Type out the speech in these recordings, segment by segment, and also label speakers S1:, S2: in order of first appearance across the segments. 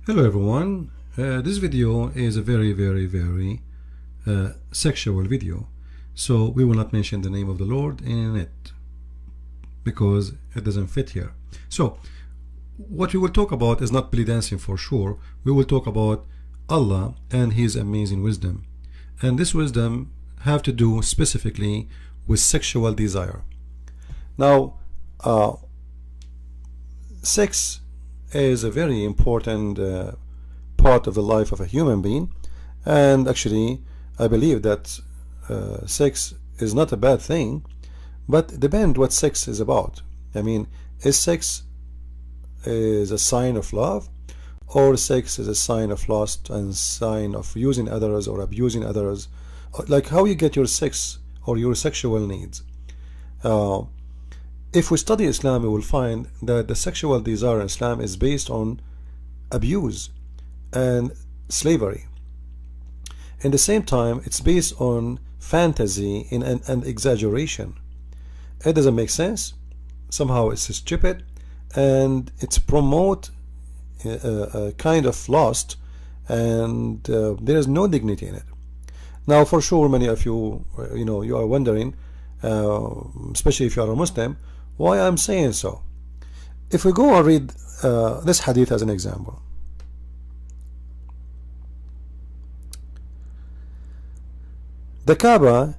S1: Hello everyone. This video is a very sexual video, so we will not mention the name of the Lord in it because it doesn't fit here. So what we will talk about is not belly dancing for sure. We will talk about Allah and His amazing wisdom, and this wisdom have to do specifically with sexual desire. Now sex is a very important part of the life of a human being, and actually I believe that sex is not a bad thing, but depend what sex is about. I mean, is sex is a sign of love, or sex is a sign of lust and sign of using others or abusing others, like how you get your sex or your sexual needs. If we study Islam, we will find that the sexual desire in Islam is based on abuse and slavery. In the same time, it's based on fantasy and exaggeration. It doesn't make sense. Somehow it's stupid, and it's promote a kind of lust, and there is no dignity in it. Now, for sure, many of you, you are wondering, especially if you are a Muslim, why I'm saying so. If we go and read this hadith as an example. The Kaaba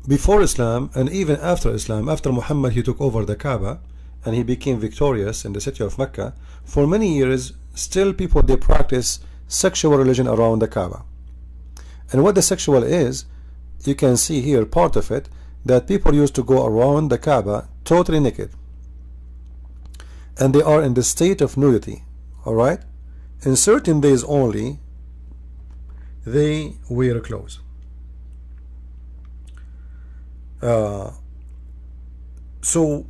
S1: before Islam and even after Islam, after Muhammad he took over the Kaaba and he became victorious in the city of Mecca, for many years still people they practice sexual religion around the Kaaba. And what the sexual is, you can see here part of it, that people used to go around the Kaaba totally naked, and they are in the state of nudity. Alright, in certain days only they wear clothes. So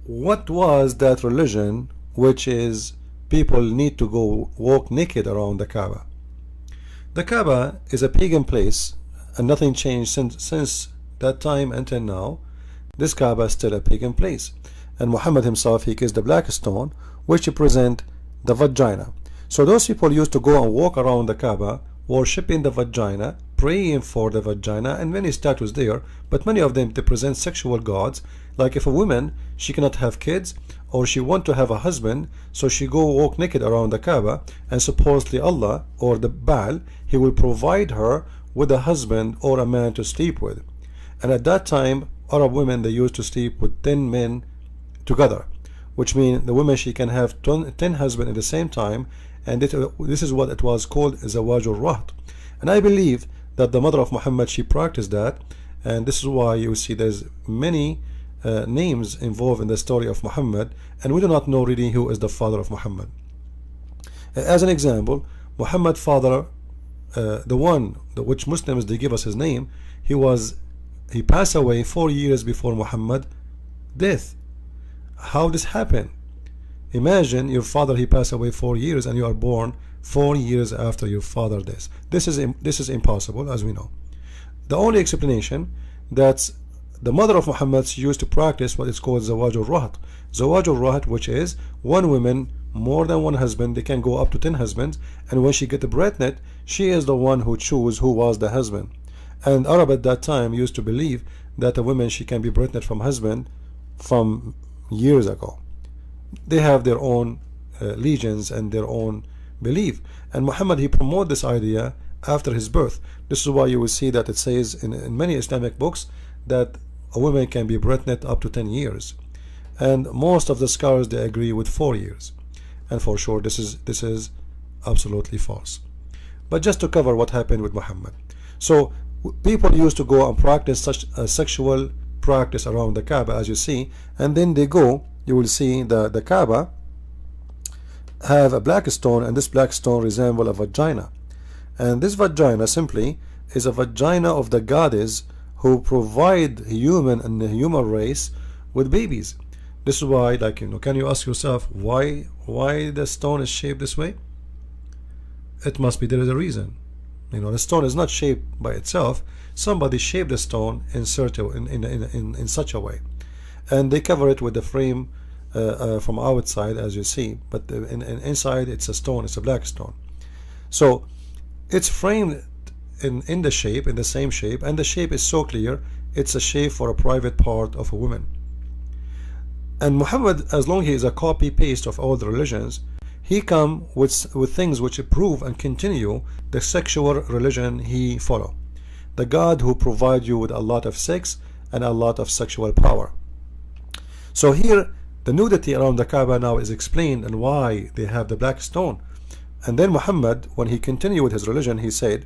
S1: what was that religion which is people need to go walk naked around the Kaaba? The Kaaba is a pagan place, and nothing changed since that time until now. This Kaaba is still a pagan place, and Muhammad himself he kissed the black stone which represent the vagina. So those people used to go and walk around the Kaaba worshipping the vagina, praying for the vagina, and many statues there, but many of them they present sexual gods. Like if a woman she cannot have kids or she want to have a husband, so she go walk naked around the Kaaba, and supposedly Allah or the Baal he will provide her with a husband or a man to sleep with. And at that time Arab women they used to sleep with 10 men together, which means the woman she can have 10 husbands at the same time, and this is what it was called zawajul raht. And I believe that the mother of Muhammad she practiced that, and this is why you see there's many names involved in the story of Muhammad, and we do not know really who is the father of Muhammad. As an example, Muhammad father, the one which Muslims they give us his name, he passed away 4 years before Muhammad death. How this happened? Imagine your father he passed away 4 years and you are born 4 years after your father death. This is impossible, as we know. The only explanation that the mother of Muhammad used to practice what is called zawajul rahat. Zawajul rahat, which is one woman more than one husband, they can go up to 10 husbands, and when she get pregnant she is the one who choose who was the husband. And Arab at that time used to believe that a woman she can be pregnant from husband from years ago. They have their own legends and their own belief, and Muhammad he promoted this idea after his birth. This is why you will see that it says in many Islamic books that a woman can be pregnant up to 10 years, and most of the scholars they agree with 4 years, and for sure this is absolutely false. But just to cover what happened with Muhammad, so people used to go and practice such a sexual practice around the Kaaba, as you see, and then they go, you will see the Kaaba have a black stone, and this black stone resemble a vagina, and this vagina simply is a vagina of the goddess who provide human and the human race with babies. This is why, like, can you ask yourself why the stone is shaped this way? It must be there is a reason. The stone is not shaped by itself. Somebody shaped the stone in such a way, and they cover it with the frame from outside, as you see, but inside it's a stone, it's a black stone. So it's framed in the shape, in the same shape, and the shape is so clear, it's a shape for a private part of a woman. And Muhammad, as long as he is a copy paste of all the religions, he come with things which prove and continue the sexual religion he follow. The God who provide you with a lot of sex and a lot of sexual power. So here the nudity around the Kaaba now is explained and why they have the black stone. And then Muhammad, when he continued with his religion, he said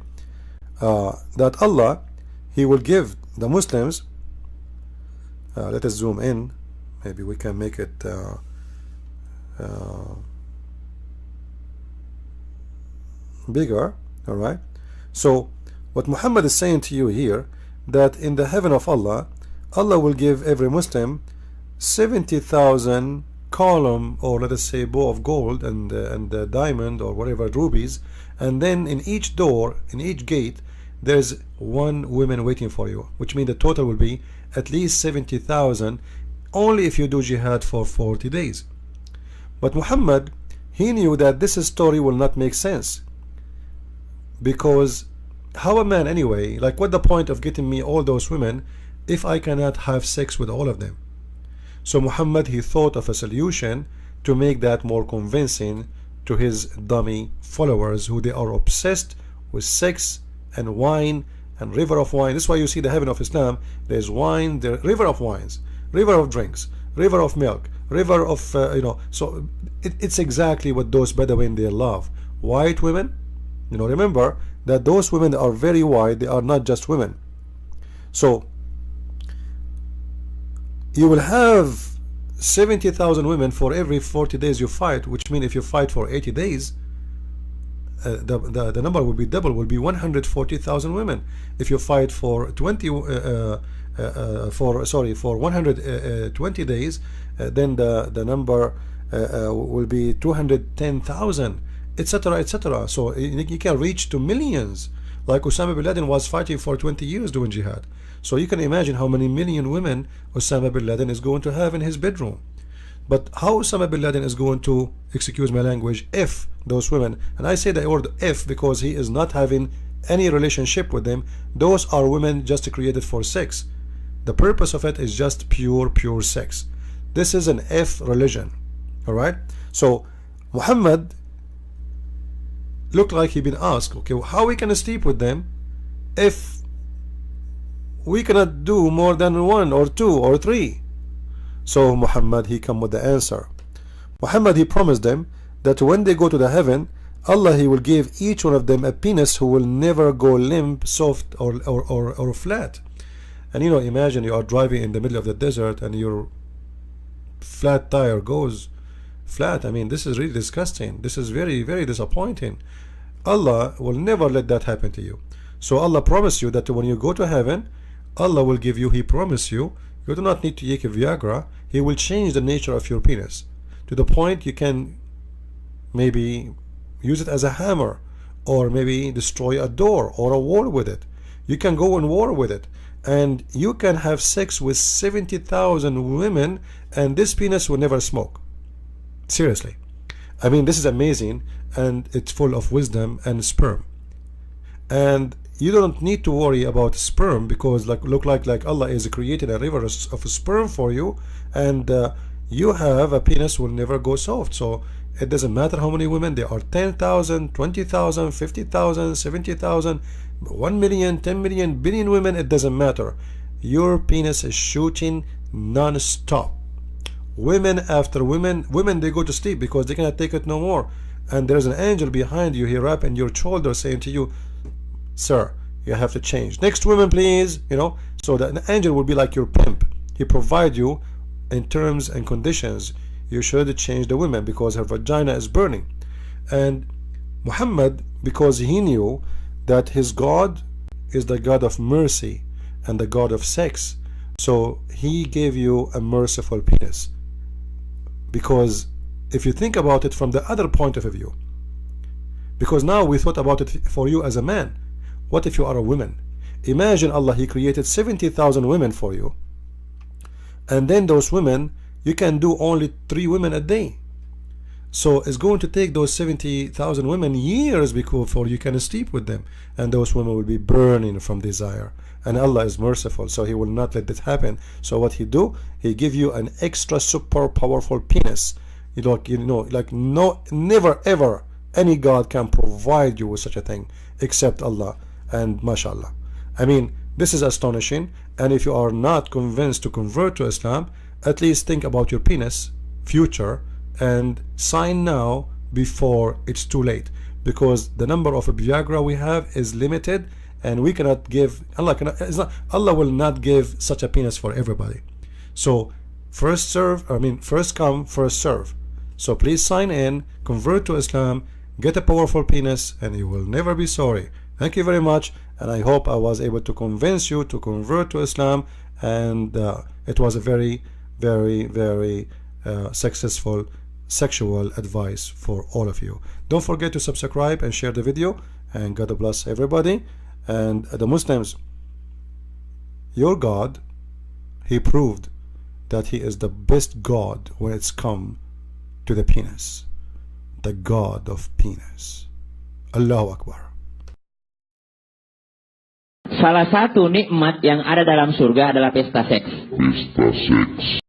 S1: that Allah, he will give the Muslims, let us zoom in, maybe we can make it bigger. All right, so what Muhammad is saying to you here, that in the heaven of Allah, Allah will give every Muslim 70,000 column, or let us say bow of gold and diamond or whatever, rubies, and then in each door, in each gate, there's one woman waiting for you, which means the total will be at least 70,000 only if you do jihad for 40 days. But Muhammad, he knew that this story will not make sense, because how a man anyway, like what the point of getting me all those women if I cannot have sex with all of them? So Muhammad, he thought of a solution to make that more convincing to his dummy followers, who they are obsessed with sex and wine and river of wine. This is why you see the heaven of Islam, there's wine, the river of wines, river of drinks, river of milk, river of so it's exactly what those Bedouin they love. White women, remember that those women are very white, they are not just women. So you will have 70,000 women for every 40 days you fight, which means if you fight for 80 days, the number will be double, will be 140,000 women. If you fight for 120 days, then the number will be 210,000, etc., etc. So you can reach to millions, like Osama bin Laden was fighting for 20 years doing jihad. So you can imagine how many million women Osama bin Laden is going to have in his bedroom. But how Osama bin Laden is going to, excuse my language, if those women, and I say the word if because he is not having any relationship with them, those are women just created for sex. The purpose of it is just pure sex. This is an if religion. Alright, so Muhammad looked like he been asked, okay, how we can sleep with them if we cannot do more than 1 or 2 or 3? So Muhammad, he come with the answer. Muhammad, he promised them that when they go to the heaven, Allah, he will give each one of them a penis who will never go limp, soft or flat. And imagine you are driving in the middle of the desert and your flat tire goes flat. I mean, this is really disgusting. This is very disappointing. Allah will never let that happen to you. So Allah promised you that when you go to heaven, Allah will give you, he promised you, you do not need to take a Viagra. He will change the nature of your penis to the point you can maybe use it as a hammer, or maybe destroy a door or a wall with it. You can go in war with it, and you can have sex with 70,000 women, and this penis will never smoke. Seriously, I mean, this is amazing, and it's full of wisdom and sperm. And you don't need to worry about sperm, because look like Allah is creating a river of sperm for you, and you have a penis will never go soft. So it doesn't matter how many women there are, 10,000, 20,000, 50,000, 70,000, 1 million, 10 million, billion women, it doesn't matter. Your penis is shooting non-stop. Women after women, they go to sleep because they cannot take it no more. And there's an angel behind you, he wrapping your shoulder saying to you, sir, you have to change. Next woman, please. So the angel will be like your pimp. He provide you in terms and conditions. You should change the woman because her vagina is burning. And Muhammad, because he knew that his God is the God of mercy and the God of sex, so he gave you a merciful penis. Because if you think about it from the other point of view, because now we thought about it for you as a man, what if you are a woman? Imagine Allah, he created 70,000 women for you, and then those women, you can do only 3 women a day. So it's going to take those 70,000 women years before you can sleep with them, and those women will be burning from desire. And Allah is merciful, so He will not let this happen. So what He do? He give you an extra super powerful penis. Never ever any God can provide you with such a thing except Allah. And mashallah, I mean, this is astonishing. And if you are not convinced to convert to Islam, at least think about your penis future and sign now before it's too late, because the number of Viagra we have is limited, and we cannot give, Allah will not give such a penis for everybody. So first come, first serve. So please sign in, convert to Islam, get a powerful penis, and you will never be sorry. Thank you very much, and I hope I was able to convince you to convert to Islam, and it was a very, very, very successful sexual advice for all of you. Don't forget to subscribe and share the video, and God bless everybody. And the Muslims, your God, He proved that He is the best God when it's come to the penis, the God of penis. Allahu Akbar.
S2: Salah satu nikmat yang ada dalam surga adalah pesta seks.
S3: Pesta seks.